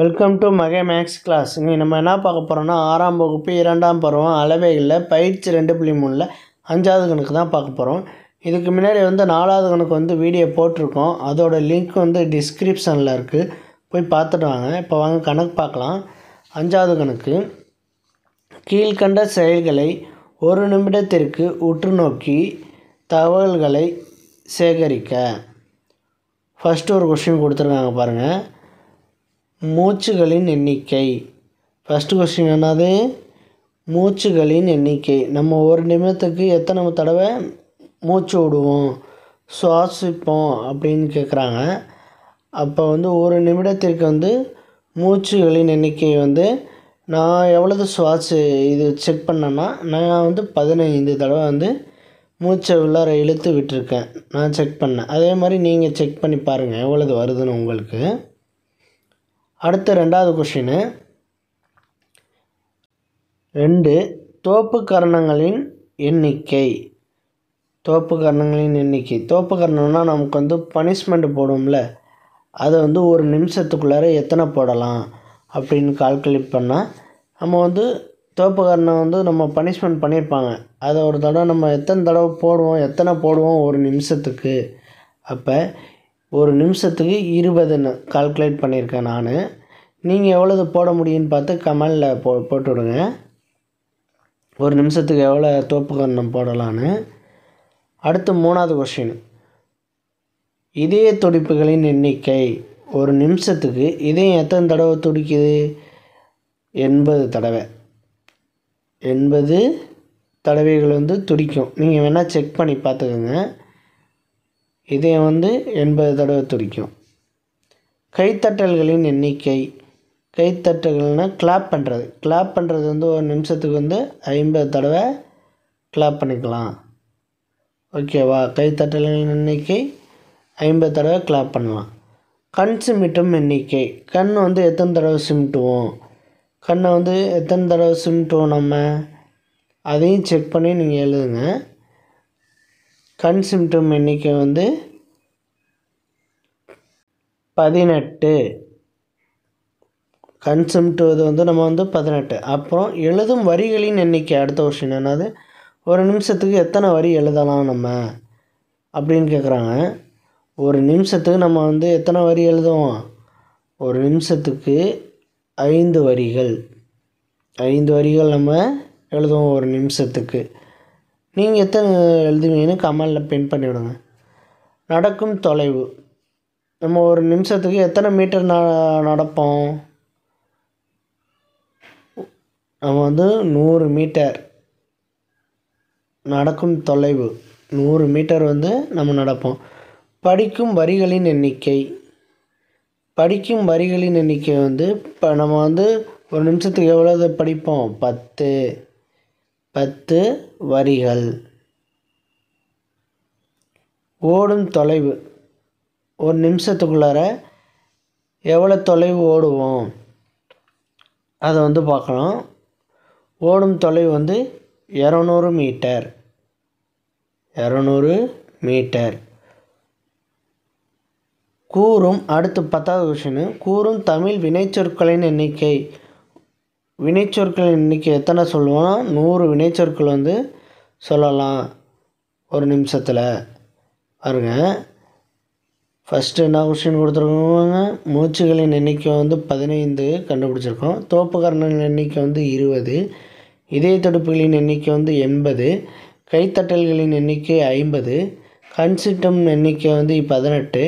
Welcome to மகே maths class. இங்கே நம்ம என்ன பார்க்க போகிறோம்னா 6ஆம் வகுப்பு 2ஆம் பருவம் அளவைகளில் பயிற்சி 2.3ல் 5வது கணக்கு தான் பார்க்க போகிறோம். இதுக்கு முன்னாடி 4வது கணக்கு வீடியோ போட்டிருக்கோம். அதோட லிங்க் டிஸ்கிரிப்ஷனில் இருக்குது, போய் பார்த்துட்டு வாங்க. இப்போ வாங்க கணக்கு பார்க்கலாம். 5வது கணக்கு, கீழ்கண்ட செயல்களை ஒரு நிமிடத்திற்கு உற்று நோக்கி தகவல்களை சேகரிக்க. ஃபஸ்ட்டு ஒரு கொஸ்டின் கொடுத்துருக்காங்க பாருங்கள். மூச்சுகளின் எண்ணிக்கை. ஃபஸ்ட்டு கொஸ்டின் என்னது? மூச்சுகளின் எண்ணிக்கை. நம்ம ஒரு நிமிடத்துக்கு எத்தனை தடவை மூச்சு விடுவோம், சுவாசிப்போம் அப்படின்னு கேட்குறாங்க. அப்போ ஒரு நிமிடத்திற்கு மூச்சுகளின் எண்ணிக்கை நான் எவ்வளவு இது செக் பண்ணேன்னா, நான் 15 தடவை மூச்சை உள்ளார இழுத்து விட்டுருக்கேன். நான் செக் பண்ணேன். அதே மாதிரி நீங்கள் செக் பண்ணி பாருங்கள் எவ்வளவு வருதுன்னு உங்களுக்கு. அடுத்த 2வது கொஷின், 2 தோப்புக்கரணங்களின் எண்ணிக்கை. தோப்புக்கரணங்களின் எண்ணிக்கை. தோப்புக்கரணம்னா நமக்கு பனிஷ்மெண்ட் போடுவோம்ல, அதை ஒரு நிமிஷத்துக்குள்ளார எத்தனை போடலாம் அப்படின்னு கால்குலேட் பண்ணால் நம்ம தோப்புக்கரணம் நம்ம பனிஷ்மெண்ட் பண்ணியிருப்பாங்க. அதை ஒரு தடவை நம்ம எத்தனை தடவை போடுவோம், எத்தனை போடுவோம் ஒரு நிமிஷத்துக்கு. அப்போ ஒரு நிமிஷத்துக்கு 20ன்னு கால்குலேட் பண்ணியிருக்கேன் நான். நீங்கள் எவ்வளவு போட முடியும்னு பார்த்து கமெண்டில் போட்டு விடுங்க. ஒரு நிமிஷத்துக்கு எவ்வளோ தோப்புக்கரணம் போடலான்னு. அடுத்து 3வது கொஸ்டின், இதய துடிப்புகளின் எண்ணிக்கை. ஒரு நிமிஷத்துக்கு இதயம் எத்தனை தடவை துடிக்குது? 80 தடவை. 80 தடவைகள் துடிக்கும். நீங்கள் வேணால் செக் பண்ணி பார்த்துக்கோங்க. இதயம் 80 தடவை துடிக்கும். கைத்தட்டல்களின் எண்ணிக்கை. கைத்தட்டல்கள்னால் கிளாப் பண்ணுறது. கிளாப் பண்ணுறது ஒரு நிமிஷத்துக்கு 50 தடவை கிளாப் பண்ணிக்கலாம். ஓகேவா? கைத்தட்டல்களின் எண்ணிக்கை 50 தடவை கிளாப் பண்ணலாம். கண் சிமிட்டும் எண்ணிக்கை. கண் எத்தனை தடவை சிமிட்டுவோம், கண்ணை எத்தனை தடவை சிமிட்டுவோம் நம்ம, அதையும் செக் பண்ணி நீங்கள் எழுதுங்க. கண் சிமிட்டும் எண்ணிக்கை 18. கண் சிமிட்டுவது நம்ம 18. அப்புறம் எழுதும் வரிகளின் எண்ணிக்கை. அடுத்த கொஸ்டின் என்னது? ஒரு நிமிஷத்துக்கு எத்தனை வரி எழுதலாம் நம்ம அப்படின்னு கேட்குறாங்க. ஒரு நிமிஷத்துக்கு நம்ம எத்தனை வரி எழுதுவோம்? ஒரு நிமிஷத்துக்கு 5 வரிகள். 5 வரிகள் நம்ம எழுதுவோம் ஒரு நிமிஷத்துக்கு. நீங்கள் எத்தனை எழுதுவீங்கன்னு கமெண்டில் பின் பண்ணிவிடுங்க. நடக்கும் தொலைவு. நம்ம ஒரு நிமிஷத்துக்கு எத்தனை மீட்டர் நடப்போம்? நம்ம 100 மீட்டர். நடக்கும் தொலைவு 100 மீட்டர் நம்ம நடப்போம். படிக்கும் வரிகளின் எண்ணிக்கை. படிக்கும் வரிகளின் எண்ணிக்கை இப்போ நம்ம ஒரு நிமிஷத்துக்கு எவ்வளவு படிப்போம்? 10 வரிகள். ஓடும் தொலைவு. ஒரு நிமிஷத்துக்குள்ளார எவ்வளோ தொலைவு ஓடுவோம் அதை பார்க்கலாம். ஓடும் தொலைவு 200 மீட்டர். 200 மீட்டர். கூறும். அடுத்து 10வது கொஷின், கூறும் தமிழ் வினைச்சொற்களின் எண்ணிக்கை. வினைச்சொற்களின் எண்ணிக்கை எத்தனை சொல்லுவோம்னா 100 வினைச்சொற்கள் சொல்லலாம் ஒரு நிமிஷத்தில். பாருங்க, ஃபஸ்ட்டு என்ன கொஸ்டின் கொடுத்துருக்கோங்க? மூச்சுகளின் எண்ணிக்கை 15 கண்டுபிடிச்சிருக்கோம். தோப்புக்கரணங்களின் எண்ணிக்கை 20. இதய துடிப்புகளின் எண்ணிக்கை 80. கைத்தட்டல்களின் எண்ணிக்கை 50. கண் சிமிட்டும் எண்ணிக்கை 18.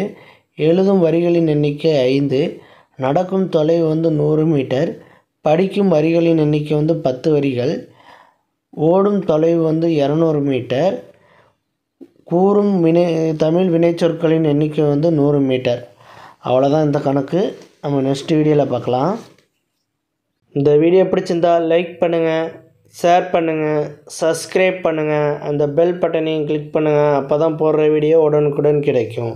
எழுதும் வரிகளின் எண்ணிக்கை 5. நடக்கும் தொலைவு 100 மீட்டர். படிக்கும் வரிகளின் எண்ணிக்கை 10 வரிகள். ஓடும் தொலைவு 200 மீட்டர். கூறும் தமிழ் வினைச்சொற்களின் எண்ணிக்கை 100 மீட்டர். அவ்வளோதான் இந்த கணக்கு. நம்ம நெக்ஸ்ட் வீடியோவில் பார்க்கலாம். இந்த வீடியோ பிடிச்சிருந்தா லைக் பண்ணுங்கள், ஷேர் பண்ணுங்கள், சப்ஸ்கிரைப் பண்ணுங்கள், அந்த பெல் பட்டனையும் கிளிக் பண்ணுங்கள். அப்போ தான் போடுற வீடியோ உடனுக்குடன் கிடைக்கும்.